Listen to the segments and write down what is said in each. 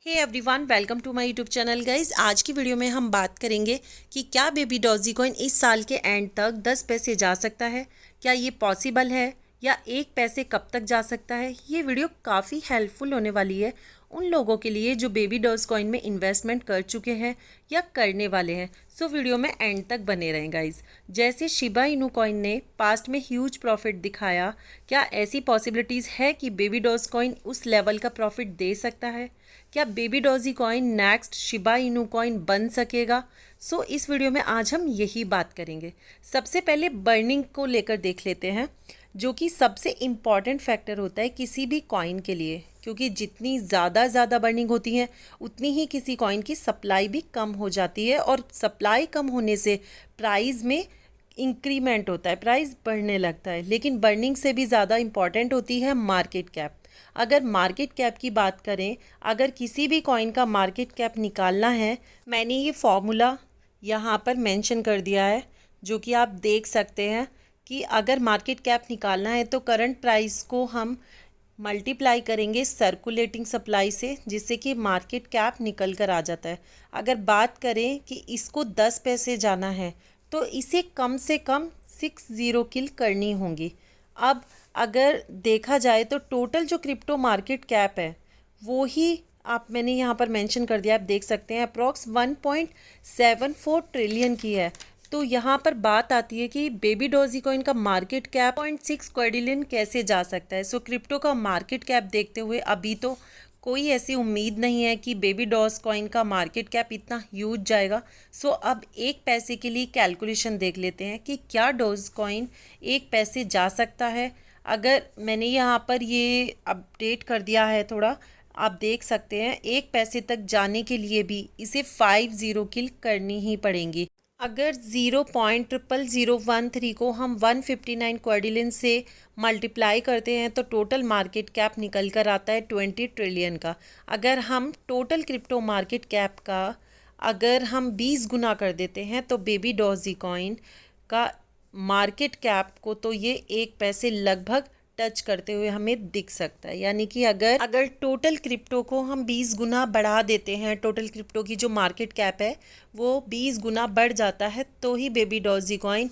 Hey everyone, welcome to my YouTube channel guys. आज की video में हम बात करेंगे कि क्या बेबी डॉजीकॉइन इस साल के एंड तक 10 पैसे जा सकता है। क्या ये पॉसिबल है या 1 पैसे कब तक जा सकता है। ये वीडियो काफ़ी हेल्पफुल होने वाली है उन लोगों के लिए जो बेबी डॉजीकॉइन में इन्वेस्टमेंट कर चुके हैं या करने वाले हैं। सो वीडियो में एंड तक बने रहें गाइज। जैसे शिबा इनू कॉइन ने पास्ट में ह्यूज प्रॉफिट दिखाया, क्या ऐसी पॉसिबिलिटीज़ है कि बेबी डॉजीकॉइन उस लेवल का प्रॉफिट दे सकता है। क्या baby Dogecoin next Shiba Inu coin बन सकेगा। सो इस वीडियो में आज हम यही बात करेंगे। सबसे पहले बर्निंग को लेकर देख लेते हैं, जो कि सबसे इम्पॉर्टेंट फैक्टर होता है किसी भी कॉइन के लिए, क्योंकि जितनी ज़्यादा बर्निंग होती है उतनी ही किसी कॉइन की सप्लाई भी कम हो जाती है, और सप्लाई कम होने से प्राइस में इंक्रीमेंट होता है, प्राइस बढ़ने लगता है। लेकिन बर्निंग से भी ज़्यादा इम्पॉर्टेंट होती है मार्केट कैप। अगर मार्केट कैप की बात करें, अगर किसी भी कॉइन का मार्केट कैप निकालना है, मैंने ये फॉर्मूला यहाँ पर मेंशन कर दिया है, जो कि आप देख सकते हैं कि अगर मार्केट कैप निकालना है तो करंट प्राइस को हम मल्टीप्लाई करेंगे सर्कुलेटिंग सप्लाई से, जिससे कि मार्केट कैप निकल कर आ जाता है। अगर बात करें कि इसको 10 पैसे जाना है तो इसे कम से कम 60 किल करनी होंगी। अब अगर देखा जाए तो टोटल जो क्रिप्टो मार्केट कैप है वो ही मैंने यहाँ पर मेंशन कर दिया, आप देख सकते हैं अप्रॉक्स 1.74 ट्रिलियन की है। तो यहाँ पर बात आती है कि बेबी डॉजीकॉइन का मार्केट कैप 0.6 क्वाड्रिलियन कैसे जा सकता है। सो क्रिप्टो का मार्केट कैप देखते हुए अभी तो कोई ऐसी उम्मीद नहीं है कि बेबी डॉजीकॉइन का मार्केट कैप इतना ह्यूज जाएगा। सो अब 1 पैसे के लिए कैलकुलेशन देख लेते हैं कि क्या डॉजीकॉइन 1 पैसे जा सकता है। अगर मैंने यहाँ पर ये अपडेट कर दिया है थोड़ा, आप देख सकते हैं 1 पैसे तक जाने के लिए भी इसे 50 किल करनी ही पड़ेंगी। अगर 0.00013 को हम 159 क्वाड्रिलियन से मल्टीप्लाई करते हैं तो टोटल मार्केट कैप निकल कर आता है 20 ट्रिलियन का। अगर हम टोटल क्रिप्टो मार्केट कैप का अगर हम 20 गुना कर देते हैं तो बेबी डॉजीकॉइन का मार्केट कैप को तो ये 1 पैसे लगभग टच करते हुए हमें दिख सकता है। यानी कि अगर टोटल क्रिप्टो को हम 20 गुना बढ़ा देते हैं, टोटल क्रिप्टो की जो मार्केट कैप है वो 20 गुना बढ़ जाता है, तो ही बेबी डॉजीकॉइन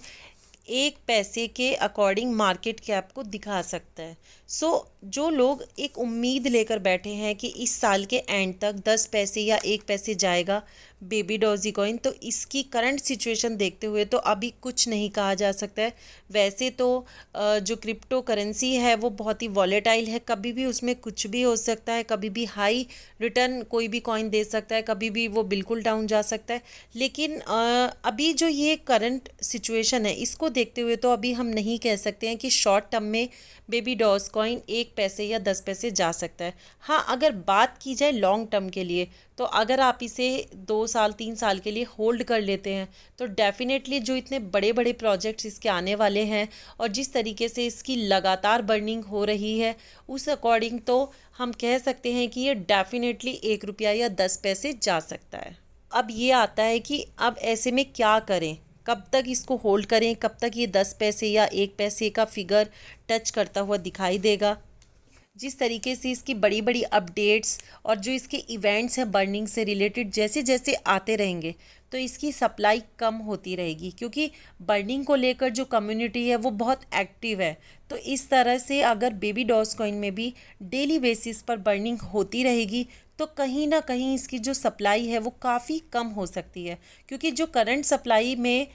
1 पैसे के अकॉर्डिंग मार्केट कैप को दिखा सकता है। सो जो लोग एक उम्मीद लेकर बैठे हैं कि इस साल के एंड तक 10 पैसे या 1 पैसे जाएगा बेबी डॉजीकॉइन, तो इसकी करंट सिचुएशन देखते हुए तो अभी कुछ नहीं कहा जा सकता है। वैसे तो जो क्रिप्टो करेंसी है वो बहुत ही वॉलेटाइल है, कभी भी उसमें कुछ भी हो सकता है, कभी भी हाई रिटर्न कोई भी कॉइन दे सकता है, कभी भी वो बिल्कुल डाउन जा सकता है। लेकिन अभी जो ये करंट सिचुएशन है इसको देखते हुए तो अभी हम नहीं कह सकते हैं कि शॉर्ट टर्म में बेबी डॉजीकॉइन 1 पैसे या 10 पैसे जा सकता है। हाँ, अगर बात की जाए लॉन्ग टर्म के लिए, तो अगर आप इसे 2 साल 3 साल के लिए होल्ड कर लेते हैं तो डेफिनेटली जो इतने बड़े बड़े प्रोजेक्ट्स इसके आने वाले हैं और जिस तरीके से इसकी लगातार बर्निंग हो रही है उस अकॉर्डिंग तो हम कह सकते हैं कि ये डेफिनेटली 1 रुपया या 10 पैसे जा सकता है। अब ये आता है कि अब ऐसे में क्या करें, कब तक इसको होल्ड करें, कब तक ये 10 पैसे या 1 पैसे का फिगर टच करता हुआ दिखाई देगा। जिस तरीके से इसकी बड़ी बड़ी अपडेट्स और जो इसके इवेंट्स हैं बर्निंग से रिलेटेड जैसे जैसे आते रहेंगे तो इसकी सप्लाई कम होती रहेगी, क्योंकि बर्निंग को लेकर जो कम्युनिटी है वो बहुत एक्टिव है। तो इस तरह से अगर बेबी डॉजीकॉइन में भी डेली बेसिस पर बर्निंग होती रहेगी तो कहीं ना कहीं इसकी जो सप्लाई है वो काफ़ी कम हो सकती है, क्योंकि जो करंट सप्लाई में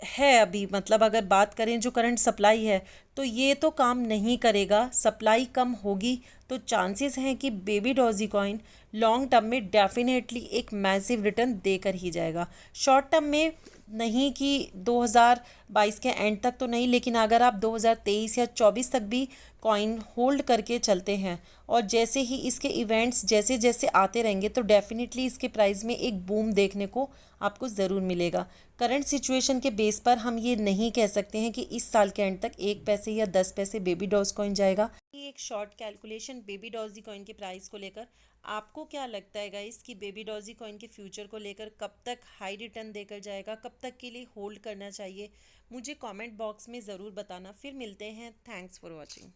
है अभी, मतलब अगर बात करें जो करंट सप्लाई है तो ये तो काम नहीं करेगा। सप्लाई कम होगी तो चांसेस हैं कि बेबी डॉजीकॉइन लॉन्ग टर्म में डेफिनेटली एक मैसिव रिटर्न देकर ही जाएगा। शॉर्ट टर्म में नहीं कि 2022 के एंड तक तो नहीं, लेकिन अगर आप 2023 या 24 तक भी कॉइन होल्ड करके चलते हैं और जैसे ही इसके इवेंट्स जैसे जैसे आते रहेंगे तो डेफिनेटली इसके प्राइस में एक बूम देखने को आपको ज़रूर मिलेगा। करंट सिचुएशन के बेस पर हम ये नहीं कह सकते हैं कि इस साल के एंड तक 1 पैसे या 10 पैसे बेबी डॉजीकॉइन जाएगा। ये एक शॉर्ट कैलकुलेशन बेबी डॉजीकॉइन के प्राइस को लेकर। आपको क्या लगता है गाइस कि बेबी डॉजीकॉइन के फ्यूचर को लेकर कब तक हाई रिटर्न देकर जाएगा, कब तक के लिए होल्ड करना चाहिए, मुझे कमेंट बॉक्स में ज़रूर बताना। फिर मिलते हैं। Thanks for watching.